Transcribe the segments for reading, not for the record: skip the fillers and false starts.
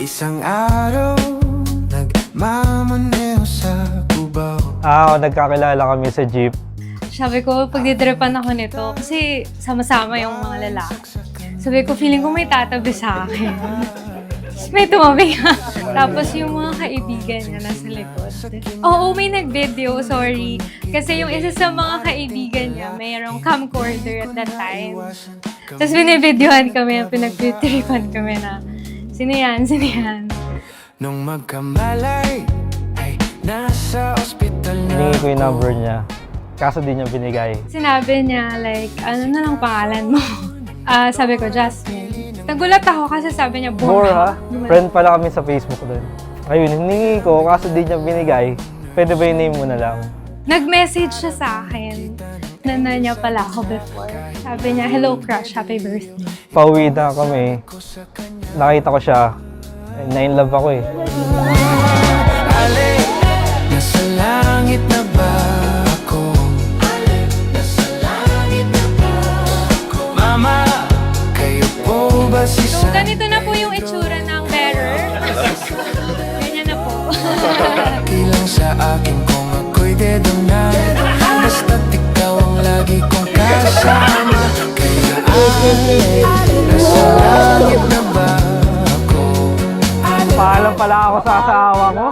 Isang araw, nagmamaneho sa Cubao. Nagkakilala kami sa jeep. Sabi ko, pagdidripan ako nito, kasi sama-sama yung mga lalaki. Sabi ko, feeling ko may tatabi sa akin. May tumabi ka. Tapos yung mga kaibigan niya nasa likod. Oo, may nag-video, sorry. Kasi yung isa sa mga kaibigan niya, mayroong camcorder at that time. Tapos binibidyohan kami, pinagtitripan kami na, sino yan, sino yan? Nung magkamalay, ay nasa ospital na Hiningi ko yung number niya. Kaso di niya binigay. Sinabi niya, like, ano na lang pangalan mo? Sabi ko, Jasmine. Nagulat ako kasi sabi niya, Bora. Friend pala kami sa Facebook doon. Ayun, hiningi ko, kaso di niya binigay. Pwede ba yung name mo na lang? Nag-message siya sa akin. Na niya pala ako before. Sabi niya, hello crush, happy birthday. Pauwi na kami. Nakita ko siya. Na-in-love ako eh. Ale, nasa langit na ba ako? Ale, nasa langit na ba ako? Mama, kayo po ba si So, ganito na po yung itsura ng bearer. Ganyan na po. Kilang sa akin kung ako'y dedo na. Basta't ikaw ang lagi kong kasama. Kaya ale, nasa langit na ba ako? Paalam pala ako sa asawa ko.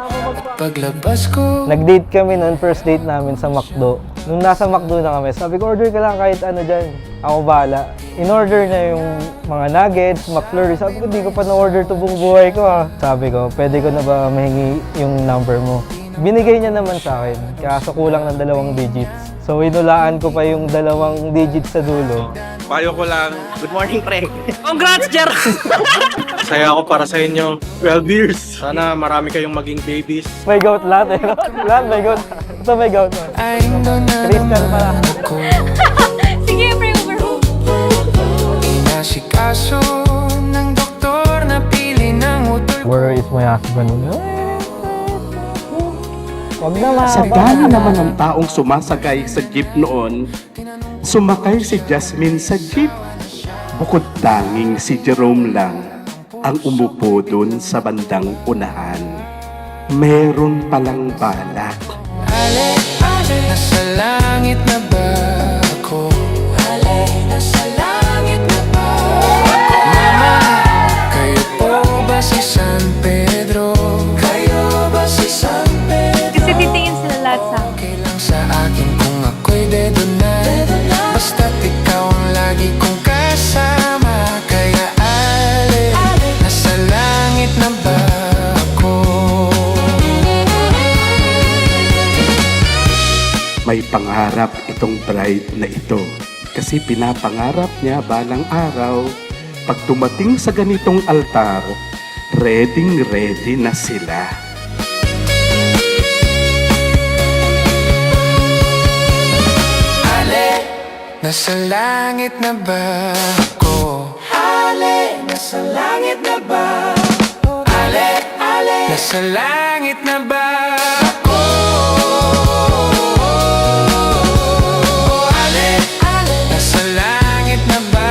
Paglabas ko, Nag-date kami noon, first date namin sa McDo. Nung nasa McDo na kami, sabi ko, order ka lang kahit ano dyan. Ako bahala. In-order niya yung mga nuggets, McFlurry. Sabi ko, di ko pa na-order to buong buhay ko ha. Sabi ko, pwede ko na ba mahingi yung number mo? Binigay niya naman sa akin, kaso kulang ng 2 digits. So, inulaan ko pa yung 2 digits sa dulo. Payo ko lang, good morning, pre. Congrats, Jer! Saya ako para sa inyo. 12 years. Sana marami kayong maging babies. May gout lahat eh. Lahat may gout. Ito may gout. ay ando na Crystal pala. naman ako. Sige, pray over mo. Inasikaso ng doktor na pili ng utol. Where is my husband? Wag na Sa mahaba. dami naman ng taong sumasagay sa jeep noon, sumakay si Jasmine sa jeep. Bukod tanging si Jerome lang ang umupo dun sa bandang unahan. Meron palang balak. Ale, ale, nasa langit na ba ako? Ale, nasa langit na ba ako? Mama, kayo po ba si San Pedro? Kayo ba si San Pedro? Kasi titingin sila lahat sa akin. Okay lang sa akin kung ako'y dedo na. Basta't ikaw ang lagi kong kasama. Kaya ale, nasa langit na ba ako? May pangarap itong bride na ito kasi pinapangarap niya balang araw pag dumating sa ganitong altar, ready na sila. Ale, nasa langit na ba ako? Ale, nasa langit na ba? Ale, ale, nasa langit na ba ako? Ale, ale, nasa langit na ba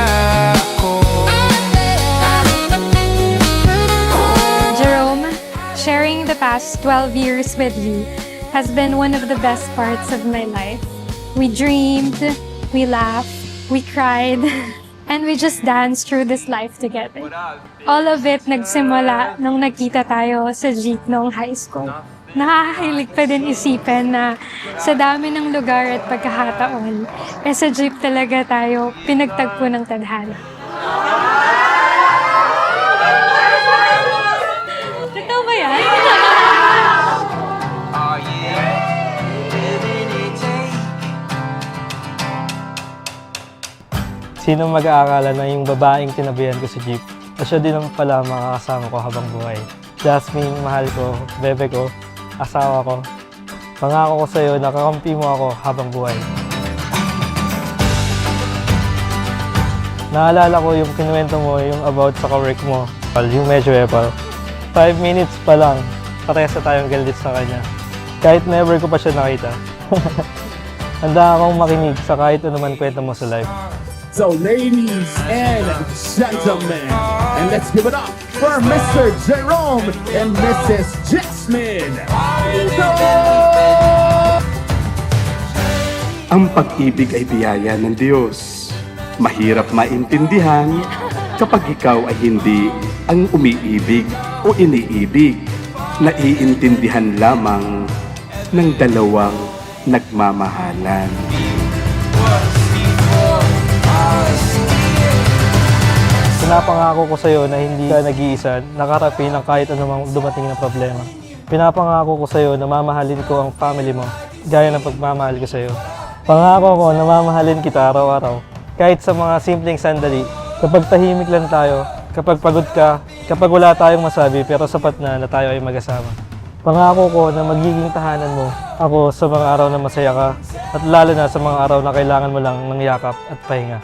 ako? Jerome, sharing the past 12 years with you has been one of the best parts of my life. We dreamed, we laughed, we cried, and we just danced through this life together. All of it nagsimula nung nagkita tayo sa jeep noong high school. Nakakahilig pa din isipin na sa dami ng lugar at pagkakataon, sa jeep talaga tayo pinagtagpo ng tadhana. Totoo ba yan? Sino mag-aakala na yung babaeng tinabihan ko sa jeep, na siya din naman pala makakasama ko habang buhay. Jasmine, mahal ko, bebe ko, asawa ko. Pangako ko sa'yo, nakakampi mo ako habang buhay. Naalala ko yung kinuwento mo, yung about sa ka-work mo, yung medyo epal. 5 minutes pa lang, parehas na tayong galit sa kanya. Kahit never ko pa siya nakita. Handa akong makinig sa kahit ano man kwento mo sa life. So ladies and gentlemen, and let's give it up for Mr. Jerome and Mrs. Jasmine. Ang pag-ibig ay biyaya ng Diyos. Mahirap maintindihan kapag ikaw ay hindi ang umiibig o iniibig. Naiintindihan lamang ng dalawang nagmamahalan. Pinapangako ko sa'yo na hindi ka nag-iisa, nakarapin ang kahit anumang dumating na problema. Pinapangako ko sa'yo na mamahalin ko ang family mo, gaya ng pagmamahal ko sa'yo. Pangako ko na mamahalin kita araw-araw, kahit sa mga simpleng sandali. Kapag tahimik lang tayo, kapag pagod ka, kapag wala tayong masabi pero sapat na tayo ay mag-asama. Pangako ko na magiging tahanan mo ako sa mga araw na masaya ka at lalo na sa mga araw na kailangan mo lang ng yakap at pahinga.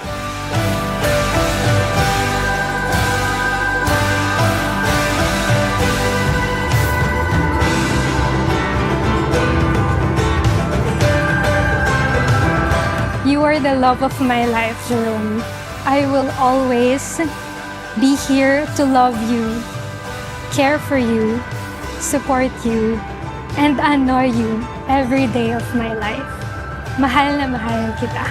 You are the love of my life, Jerome. I will always be here to love you, care for you, support you, and honor you every day of my life. Mahal na mahal kita.